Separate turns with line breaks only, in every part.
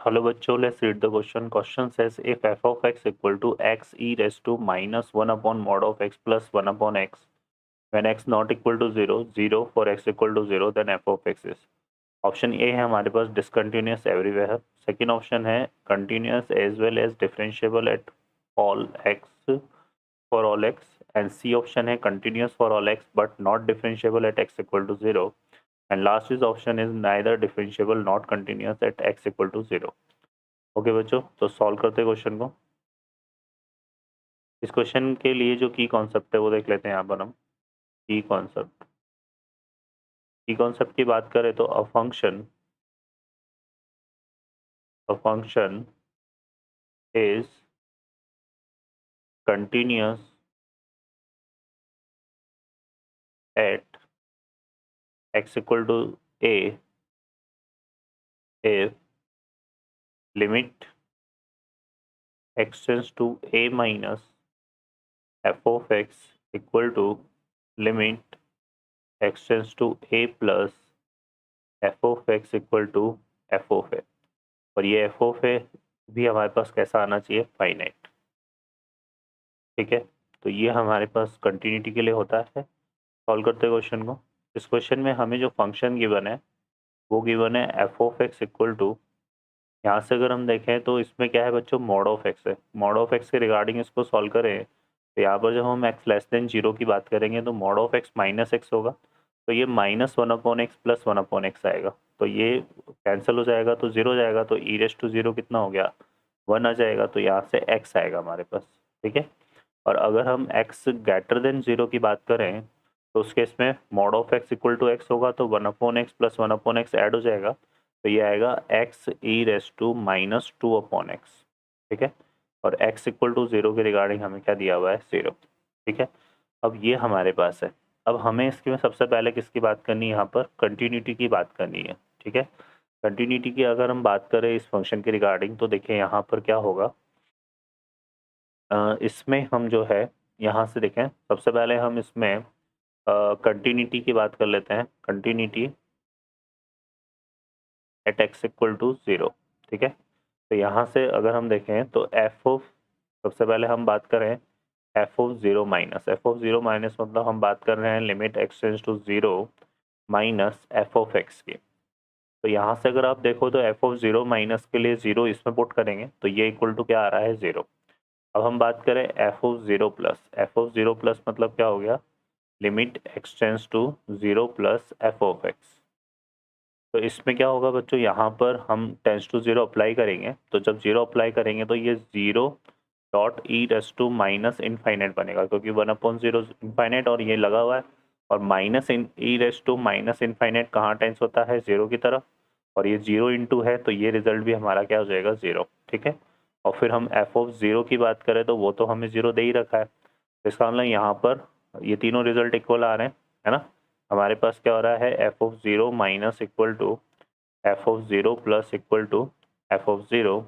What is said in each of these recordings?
Hello बच्चों, let's read the question. Question says if f of x equal to x e raised to minus 1 upon mod of x plus 1 upon x when x not equal to 0, 0 for x equal to 0, then f of x is. Option A है हमारे पास discontinuous everywhere. Second option है continuous as well as differentiable at all x for all x. And C option है continuous for all x but not differentiable at x equal to 0. And last is option is neither differentiable not continuous at x equal to 0. Okay बच्चों, तो solve करते हैं question को. इस question के लिए जो की कॉन्सेप्ट है वो देख लेते हैं यहाँ पर हम. की कॉन्सेप्ट की बात करें तो a function is continuous at x equal to a if limit x tends to a minus f of x equal to limit x tends to a plus f of x equal to f of a. और ये f of a भी हमारे पास कैसा आना चाहिए, finite. ठीक है, तो ये हमारे पास कंटिन्यूटी के लिए होता है. सॉल्व करते हैं क्वेश्चन को. इस क्वेश्चन में हमें जो फंक्शन गिवन है वो गिवन है f of x equal to, यहाँ से अगर हम देखें तो इसमें क्या है बच्चों, मॉड ऑफ एक्स है. मॉड ऑफ एक्स के रिगार्डिंग इसको सॉल्व करें तो यहाँ पर जब हम एक्स लेस देन 0 की बात करेंगे तो mod of x minus x होगा. तो ये minus 1 upon x plus 1 upon x आएगा. तो ये कैंसिल हो जाएगा तो 0 हो जाएगा. तो ई रेस टू 0 कितना हो गया, 1 आ जाएगा. तो यहाँ से एक्स आएगा हमारे पास. ठीक है, और अगर हम एक्स ग्रेटर देन 0 की बात करें तो उस केस में mod of x equal to x होगा. तो 1 upon x plus 1 upon x add हो जाएगा. तो ये आएगा x e raise to minus 2 upon x. ठीक है, और x इक्वल टू 0 के रिगार्डिंग हमें क्या दिया हुआ है, 0. ठीक है, अब ये हमारे पास है. अब हमें इसके में सबसे पहले किसकी बात करनी है, यहाँ पर कंटिन्यूटी की बात करनी है. ठीक है, कंटिन्यूटी की अगर हम बात करें इस फंक्शन के रिगार्डिंग तो देखिए यहाँ पर क्या होगा. इसमें हम जो है यहाँ से देखें, सबसे पहले हम इसमें कंटिन्यूटी की बात कर लेते हैं. Continuity at x equal to 0. ठीक है, तो यहाँ से अगर हम देखें तो एफ ऑफ, सबसे पहले हम बात करें f of 0 minus. F of 0 minus मतलब हम बात कर रहे हैं limit x tends to 0 minus f of x की. तो यहाँ से अगर आप देखो तो एफ ऑफ 0 माइनस के लिए 0 इसमें पुट करेंगे तो ये इक्वल टू क्या आ रहा है, 0. अब हम बात करें f of 0 plus. F of 0 plus मतलब क्या हो गया, limit x tends to 0 plus f of x. तो इसमें क्या होगा बच्चों, यहाँ पर हम टेंस टू 0 अप्लाई करेंगे. तो जब 0 अप्लाई करेंगे तो ये 0 dot e raise to minus infinite बनेगा क्योंकि 1 अपॉन 0 इनफाइनाइट और ये लगा हुआ है. और minus e raise to minus infinite कहाँ टेंस होता है, 0 की तरफ. और ये 0 इंटू है तो ये रिजल्ट भी हमारा क्या हो जाएगा, 0. ठीक है, और फिर हम एफ ऑफ 0 की बात करें तो वो तो हमें 0 दे ही रखा है. इसका मतलब यहाँ पर ये तीनों रिजल्ट इक्वल आ रहे हैं, है ना. हमारे पास क्या हो रहा है, f of 0 minus equal to f of 0 plus equal to f of 0.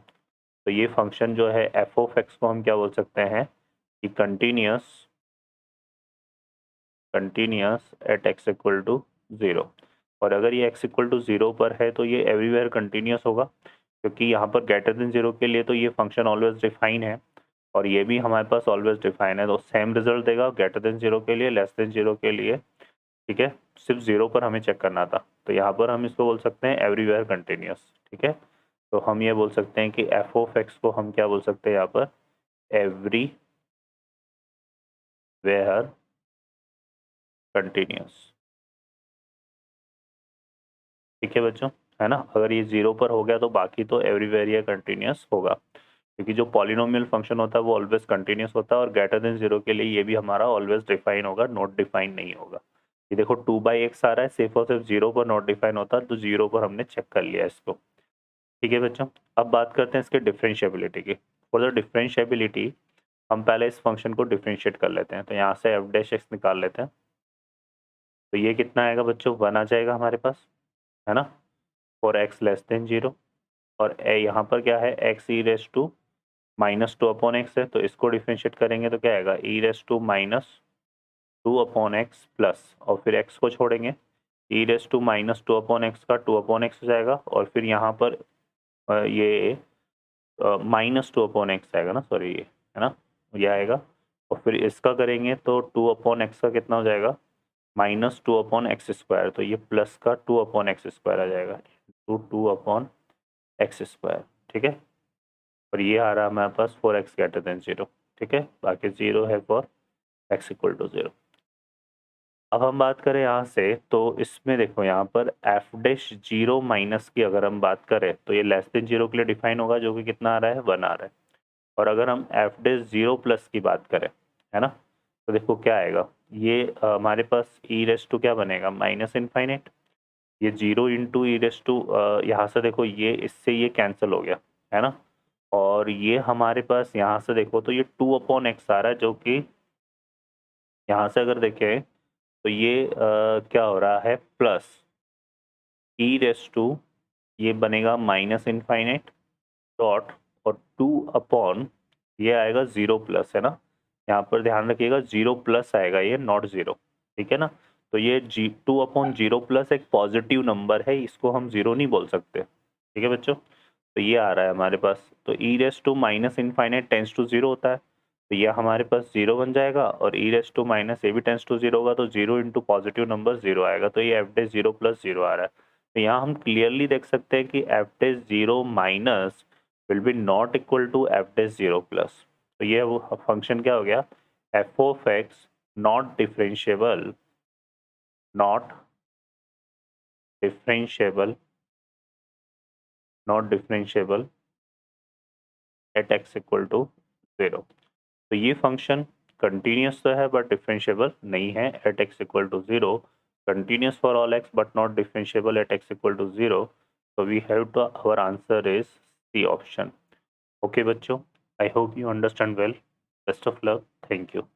तो ये फंक्शन जो है एफ ऑफ एक्स को हम क्या बोल सकते हैं कि continuous at x equal to 0. और अगर ये एक्स इक्वल टू 0 पर है तो ये एवरीवेयर कंटिन्यूअस होगा क्योंकि यहाँ पर ग्रेटर देन 0 के लिए तो ये फंक्शन ऑलवेज डिफाइन है और ये भी हमारे पास ऑलवेज डिफाइन है. तो सेम रिजल्ट देगा ग्रेटर देन 0 के लिए, लेस देन 0 के लिए. ठीक है, सिर्फ 0 पर हमें चेक करना था. तो यहाँ पर हम इसको बोल सकते हैं एवरीवेयर कंटिन्यूअस. ठीक है, तो हम ये बोल सकते हैं कि एफ ऑफ एक्स को हम क्या बोल सकते हैं यहाँ पर, एवरीवेयर कंटिन्यूअस. ठीक है बच्चों, है ना. अगर ये 0 पर हो गया तो बाकी तो एवरीवेयर या कंटिन्यूअस होगा क्योंकि जो पॉलिनोमियल फंक्शन होता है वो ऑलवेज कंटिन्यूअस होता है. और ग्रेटर देन 0 के लिए ये भी हमारा ऑलवेज डिफाइन होगा, नॉट डिफाइन नहीं होगा. ये देखो 2/x आ रहा है, सिर्फ और सिर्फ 0 पर नॉट डिफाइन होता है तो 0 पर हमने चेक कर लिया इसको. ठीक है बच्चों, अब बात करते हैं इसके डिफरेंशिएबिलिटी की. फॉर द डिफरेंशिएबिलिटी हम पहले इस फंक्शन को डिफरेंशिएट कर लेते हैं. तो यहाँ से एफ डैश एक्स निकाल लेते हैं. तो ये कितना आएगा बच्चों, 1 आ जाएगा हमारे पास, है ना, फॉर एक्स लेस देन 0. और यहाँ पर क्या है, x e raise to minus 2 upon x है. तो इसको डिफरेंशिएट करेंगे तो क्या आएगा, e raise to minus 2 upon x plus, और फिर एक्स को छोड़ेंगे, e raise to minus 2 upon x का 2 अपॉन एक्स हो जाएगा. और फिर यहाँ पर ये -2/x आएगा ना, सॉरी ये है ना, ये आएगा। और फिर इसका करेंगे तो 2/x का कितना हो जाएगा, -2/x²। तो ये प्लस का 2/x² आ जाएगा, 2/x²। ठीक है, और ये आ रहा है हमारे पास 4x ग्रेटर देन 0। ठीक है, बाकी 0 है फॉर x इक्वल टू 0। अब हम बात करें यहाँ से, तो इसमें देखो यहाँ पर एफ डैश 0 माइनस की अगर हम बात करें तो ये लेस देन 0 के लिए डिफाइन होगा, जो कि कितना आ रहा है, 1 आ रहा है। और अगर हम एफ डैश 0 प्लस की बात करें, है ना, तो देखो क्या आएगा, ये हमारे पास ई रेस टू क्या बनेगा, माइनस इनफाइनाइट। ये 0 इंटू ई रेस टू, यहाँ से देखो ये इससे ये कैंसिल हो गया, है ना। और ये हमारे पास यहाँ से देखो तो ये 2/x आ रहा है, जो कि यहाँ से अगर देखें तो ये क्या हो रहा है, प्लस ई रेस टू, ये बनेगा माइनस इनफाइनाइट डॉट, और 2 ये आएगा 0 प्लस, है ना। यहाँ पर ध्यान रखिएगा 0 प्लस आएगा, ये नॉट 0। ठीक है ना, तो ये 2/0 प्लस एक पॉजिटिव नंबर है, इसको हम 0 नहीं बोल सकते। ठीक है बच्चों, तो ये आ रहा है हमारे पास, तो e raise to minus infinite tends to 0 होता है, तो ये हमारे पास 0 बन जाएगा। और ई रेस टू माइनस ए भी टेंस टू 0 होगा, तो 0 इंटू पॉजिटिव नंबर 0 आएगा, तो ये एफ डे 0 प्लस 0 आ रहा है। तो यहाँ हम क्लियरली देख सकते हैं कि एफ डे 0 minus will be not equal to f डे 0 प्लस। तो ये वो फंक्शन क्या हो गया, f of x not differentiable, not differentiable, not differentiable at x equal to 0। तो ये फंक्शन कंटिन्यूस तो है बट डिफरेंशिएबल नहीं है at x equal to 0, continuous for all x but not differentiable at x equal to 0। So we have to, our answer is C option. Okay बच्चों, I hope you understand well. Best of luck. Thank you.